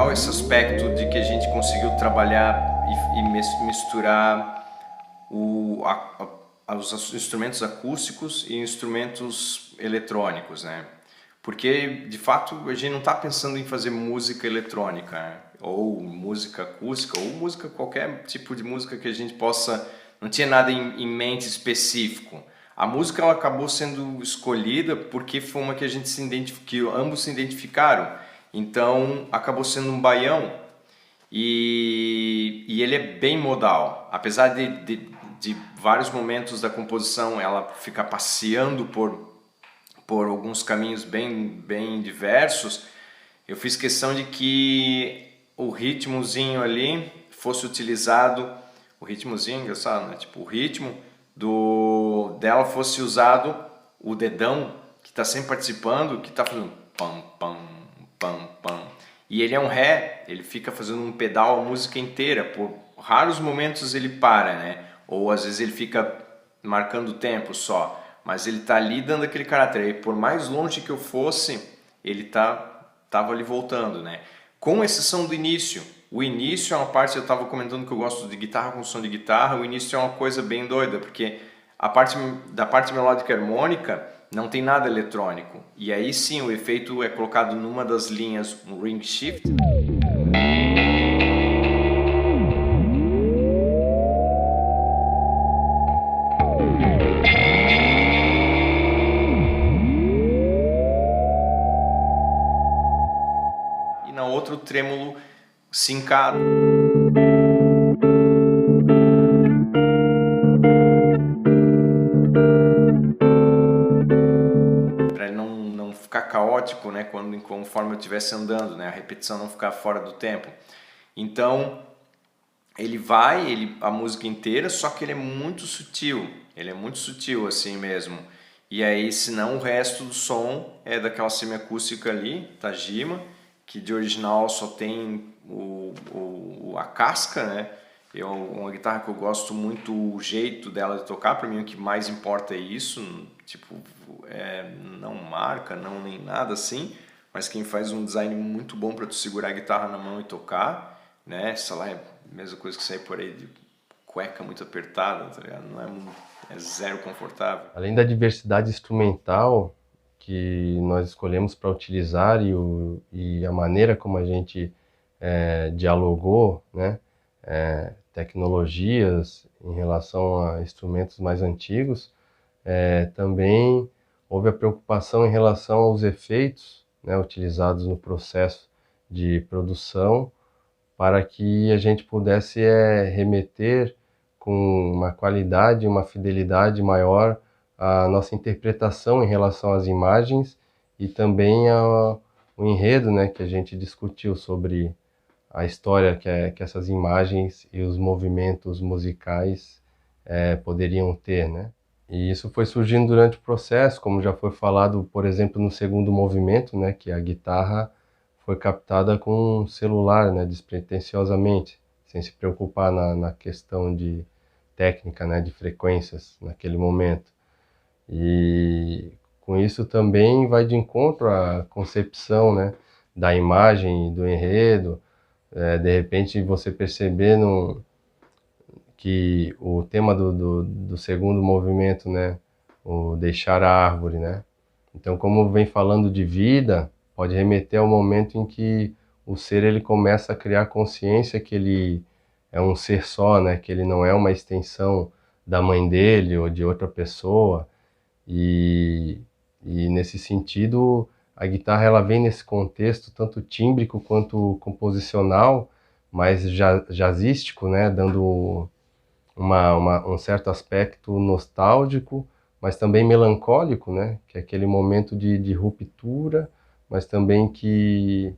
legal esse aspecto de que a gente conseguiu trabalhar e misturar os instrumentos acústicos e instrumentos eletrônicos, né? Porque, de fato, a gente não está pensando em fazer música eletrônica, né? Ou música acústica, ou música, qualquer tipo de música que a gente possa... Não tinha nada em mente específico. A música ela acabou sendo escolhida porque foi uma que a gente que ambos se identificaram. Então, acabou sendo um baião e ele é bem modal. Apesar de vários momentos da composição ela ficar passeando por alguns caminhos bem diversos, eu fiz questão de que o ritmozinho ali fosse utilizado, o ritmozinho, engraçado, né? Tipo, o ritmo dela fosse usado, o dedão, que está sempre participando, que está fazendo pam, pam, pam, pam. E ele é um ré, ele fica fazendo um pedal a música inteira, por raros momentos ele para, né? Ou às vezes ele fica marcando o tempo só, mas ele tá ali dando aquele caráter. E por mais longe que eu fosse, ele tava ali voltando, né? Com exceção do início. O início é uma parte, eu estava comentando que eu gosto de guitarra com som de guitarra, o início é uma coisa bem doida, porque da parte melódica harmônica não tem nada eletrônico. E aí sim, o efeito é colocado numa das linhas, um ring shift. E na outra o trêmulo sincado. Para ele não ficar caótico, né, conforme eu estivesse andando, né, a repetição não ficar fora do tempo. Então a música inteira, só que ele é muito sutil assim mesmo. E aí, senão o resto do som é daquela semiacústica ali, Tajima, que de original só tem a casca, né? Uma guitarra que eu gosto muito o jeito dela de tocar, para mim o que mais importa é isso, tipo, não marca, não nem nada assim, mas quem faz um design muito bom para tu segurar a guitarra na mão e tocar, né? Sei lá, é a mesma coisa que sair por aí de cueca muito apertada, tá ligado? Não é zero confortável. Além da diversidade instrumental que nós escolhemos para utilizar e a maneira como a gente dialogou, né, tecnologias em relação a instrumentos mais antigos, também houve a preocupação em relação aos efeitos, né, utilizados no processo de produção para que a gente pudesse remeter com uma qualidade, uma fidelidade maior à nossa interpretação em relação às imagens e também ao enredo, né, que a gente discutiu sobre a história que essas imagens e os movimentos musicais poderiam ter, né? E isso foi surgindo durante o processo, como já foi falado, por exemplo, no segundo movimento, né, que a guitarra foi captada com um celular, né, despretensiosamente, sem se preocupar na questão de técnica, né, de frequências naquele momento. E com isso também vai de encontro à concepção, né, da imagem e do enredo. De repente você perceber que o tema do segundo movimento, né, o deixar a árvore, né? Então, como vem falando de vida, pode remeter ao momento em que o ser ele começa a criar consciência que ele é um ser só, né? Que ele não é uma extensão da mãe dele ou de outra pessoa. E, e nesse sentido, a guitarra ela vem nesse contexto tanto tímbrico quanto composicional, mais jazzístico, né? Dando um certo aspecto nostálgico, mas também melancólico, né? Que é aquele momento de ruptura, mas também que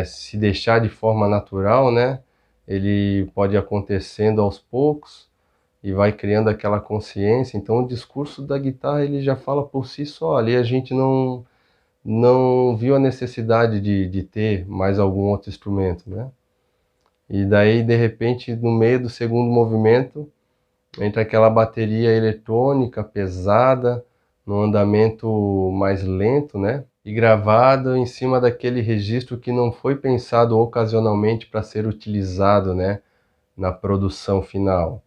se deixar de forma natural, né? Ele pode ir acontecendo aos poucos e vai criando aquela consciência. Então o discurso da guitarra ele já fala por si só. Ali a gente não viu a necessidade de ter mais algum outro instrumento, né? E daí, de repente, no meio do segundo movimento, entra aquela bateria eletrônica pesada, num andamento mais lento, né? e gravado em cima daquele registro que não foi pensado ocasionalmente para ser utilizado, né, na produção final.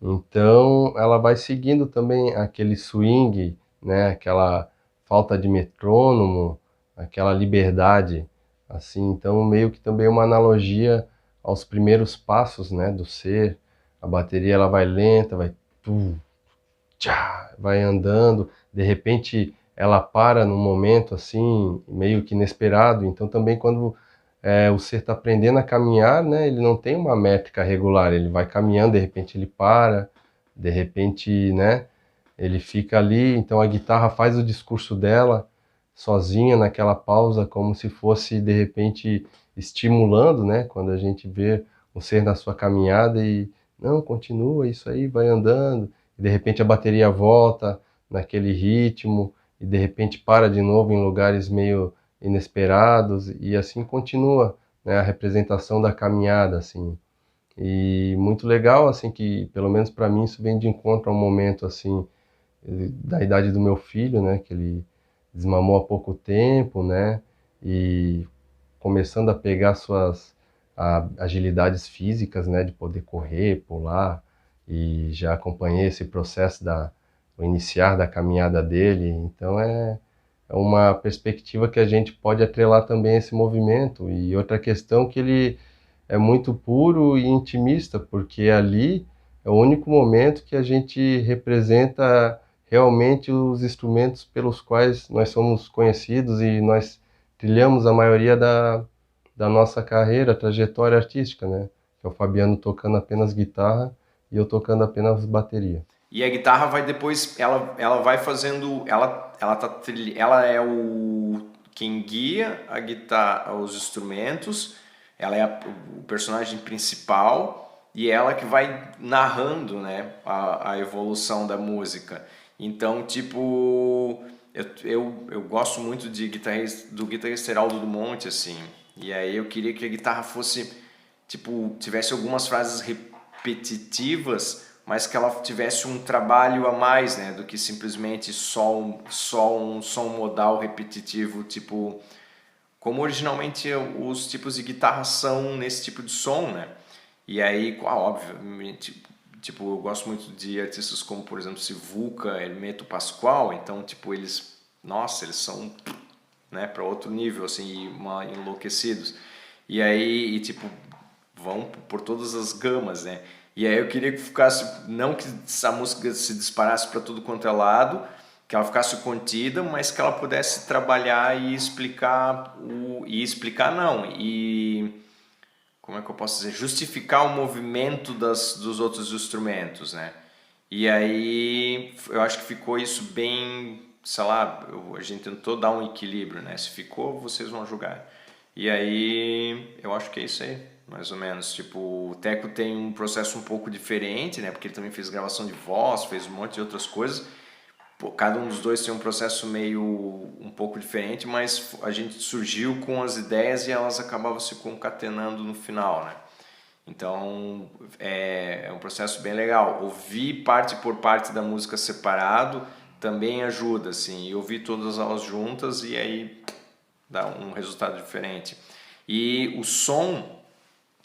Então, ela vai seguindo também aquele swing, né, aquela falta de metrônomo, aquela liberdade, assim. Então, meio que também uma analogia aos primeiros passos, né, do ser. A bateria ela vai lenta, vai tu, tchá, vai andando, de repente ela para num momento assim, meio que inesperado. Então, também quando o ser está aprendendo a caminhar, né? Ele não tem uma métrica regular, ele vai caminhando, de repente ele para, de repente, né? Ele fica ali, então a guitarra faz o discurso dela sozinha naquela pausa, como se fosse de repente estimulando, né? Quando a gente vê o ser na sua caminhada e não, continua isso aí, vai andando, e de repente a bateria volta naquele ritmo e de repente para de novo em lugares meio inesperados e assim continua, né, a representação da caminhada assim. E muito legal assim que pelo menos para mim isso vem de encontro a um momento assim da idade do meu filho, né, que ele desmamou há pouco tempo, né, e começando a pegar suas agilidades físicas, né, de poder correr, pular, e já acompanhei esse processo o iniciar da caminhada dele, então é uma perspectiva que a gente pode atrelar também a esse movimento. E outra questão que ele é muito puro e intimista, porque ali é o único momento que a gente representa realmente os instrumentos pelos quais nós somos conhecidos e nós trilhamos a maioria da nossa carreira, trajetória artística, né? Que é o Fabiano tocando apenas guitarra e eu tocando apenas bateria. E a guitarra vai depois, ela vai fazendo, ela é o quem guia a guitarra, os instrumentos, ela é o personagem principal e ela que vai narrando, né, a evolução da música. Então, tipo, eu gosto muito do guitarrista Heraldo Dumont, assim, e aí eu queria que a guitarra fosse, tipo, tivesse algumas frases repetitivas, mas que ela tivesse um trabalho a mais, né, do que simplesmente só um som modal repetitivo, tipo, como originalmente os tipos de guitarra são nesse tipo de som, né? E aí, obviamente, tipo, eu gosto muito de artistas como, por exemplo, Sivuca, Hermeto Pascoal, então, tipo, eles são, né, para outro nível, assim, enlouquecidos. E aí, tipo, vão por todas as gamas, né? E aí eu queria que ficasse, não que essa música se disparasse para tudo quanto é lado, que ela ficasse contida, mas que ela pudesse trabalhar e explicar e como é que eu posso dizer, justificar o movimento dos outros instrumentos, né? E aí eu acho que ficou isso bem, sei lá, a gente tentou dar um equilíbrio, né? Se ficou, vocês vão julgar. E aí eu acho que é isso aí, mais ou menos. Tipo, o Teco tem um processo um pouco diferente, né? Porque ele também fez gravação de voz, fez um monte de outras coisas. Pô, cada um dos dois tem um processo meio um pouco diferente, mas a gente surgiu com as ideias e elas acabavam se concatenando no final, né? Então é um processo bem legal. Ouvir parte por parte da música separado também ajuda, assim. E ouvir todas elas juntas e aí dá um resultado diferente. E o som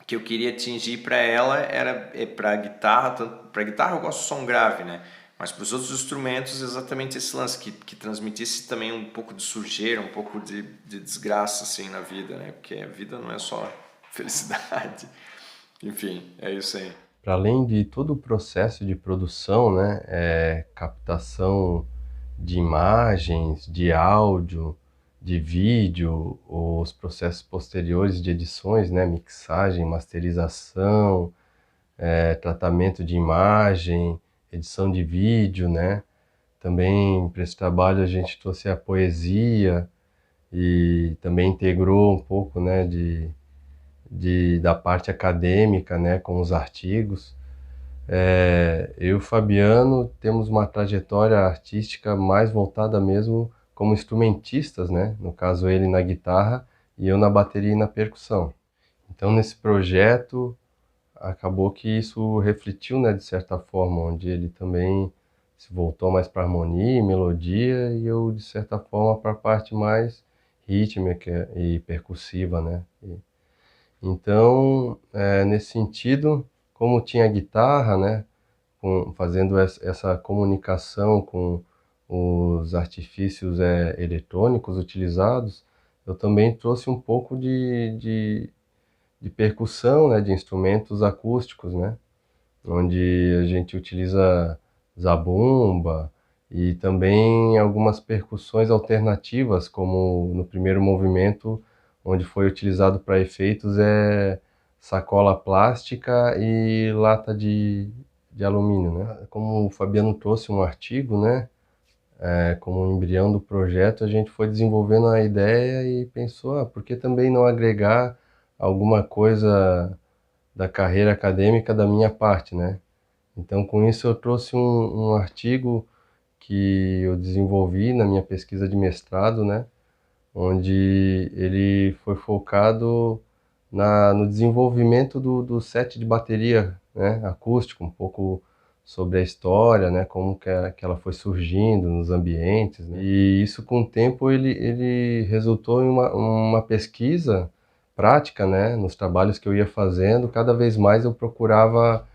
que eu queria atingir para ela era para a guitarra. Para guitarra eu gosto de som grave, né? Mas para os outros instrumentos exatamente esse lance que transmitisse também um pouco de sujeira, um pouco de desgraça assim na vida, né? Porque a vida não é só felicidade. Enfim, é isso aí. Para além de todo o processo de produção, né, captação de imagens, de áudio, de vídeo, os processos posteriores de edições, né, mixagem, masterização, tratamento de imagem, edição de vídeo, né. Também para esse trabalho a gente trouxe a poesia e também integrou um pouco, né, da parte acadêmica, né, com os artigos. Eu e o Fabiano temos uma trajetória artística mais voltada mesmo como instrumentistas, né? No caso ele na guitarra e eu na bateria e na percussão. Então nesse projeto acabou que isso refletiu, né, de certa forma, onde ele também se voltou mais para harmonia e melodia, e eu, de certa forma, para a parte mais rítmica e percussiva, né? Então, nesse sentido, como tinha guitarra, né, fazendo essa comunicação com os artifícios eletrônicos utilizados, eu também trouxe um pouco de percussão, né, de instrumentos acústicos, né, onde a gente utiliza zabumba e também algumas percussões alternativas, como no primeiro movimento, onde foi utilizado para efeitos sacola plástica e lata de alumínio, né? Como o Fabiano trouxe um artigo, né, como um embrião do projeto, a gente foi desenvolvendo a ideia e pensou, por que também não agregar alguma coisa da carreira acadêmica da minha parte, né? Então, com isso, eu trouxe um artigo que eu desenvolvi na minha pesquisa de mestrado, né? Onde ele foi focado no desenvolvimento do set de bateria, né? Acústico, um pouco sobre a história, né? Como que ela foi surgindo nos ambientes, né? E isso, com o tempo, ele resultou em uma pesquisa prática, né? Nos trabalhos que eu ia fazendo, cada vez mais eu procurava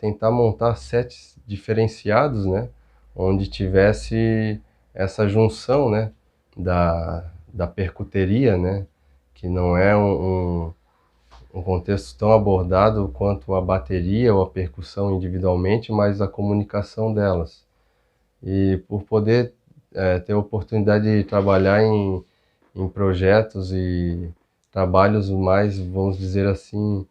tentar montar sets diferenciados, né? Onde tivesse essa junção, né? Da percuteria, né? Que não é um contexto tão abordado quanto a bateria ou a percussão individualmente, mas a comunicação delas. E por poder ter a oportunidade de trabalhar em projetos e trabalhos mais, vamos dizer assim,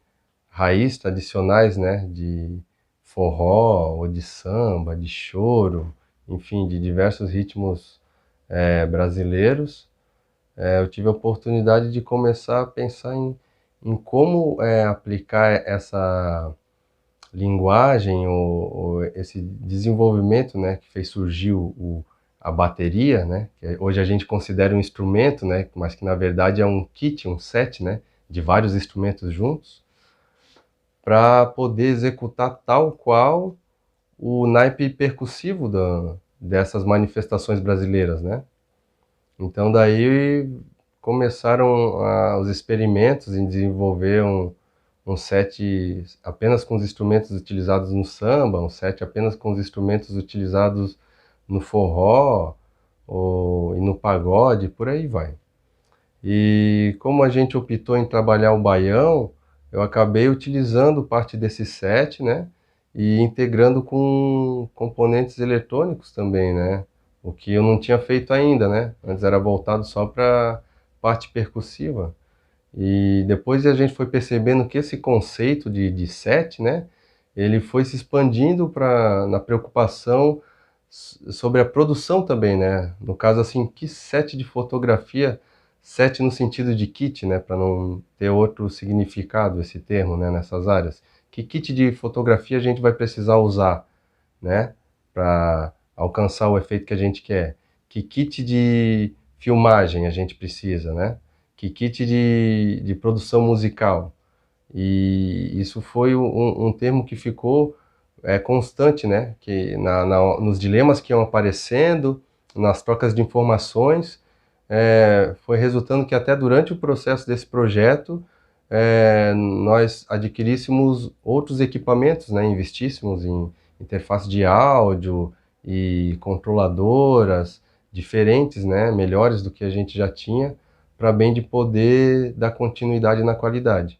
raiz, tradicionais, né, de forró, ou de samba, de choro, enfim, de diversos ritmos brasileiros, eu tive a oportunidade de começar a pensar em como aplicar essa linguagem ou esse desenvolvimento, né, que fez surgir a bateria, né, que hoje a gente considera um instrumento, né, mas que na verdade é um kit, um set, né, de vários instrumentos juntos, para poder executar tal qual o naipe percussivo dessas manifestações brasileiras, né? Então daí começaram os experimentos em desenvolver um set apenas com os instrumentos utilizados no samba, um set apenas com os instrumentos utilizados no forró e no pagode, por aí vai. E como a gente optou em trabalhar o baião, eu acabei utilizando parte desse set, né, e integrando com componentes eletrônicos também, né, o que eu não tinha feito ainda, né, antes era voltado só para parte percussiva. E depois a gente foi percebendo que esse conceito de set, né, ele foi se expandindo na preocupação sobre a produção também, né, no caso assim, que set de fotografia, set no sentido de kit, né, para não ter outro significado esse termo, né, nessas áreas. Que kit de fotografia a gente vai precisar usar, né, para alcançar o efeito que a gente quer? Que kit de filmagem a gente precisa, né? Que kit de produção musical? E isso foi um termo que ficou constante, né, que nos dilemas que iam aparecendo, nas trocas de informações, foi resultando que até durante o processo desse projeto nós adquiríssemos outros equipamentos, né, investíssemos em interface de áudio e controladoras diferentes, né, melhores do que a gente já tinha, para bem de poder dar continuidade na qualidade.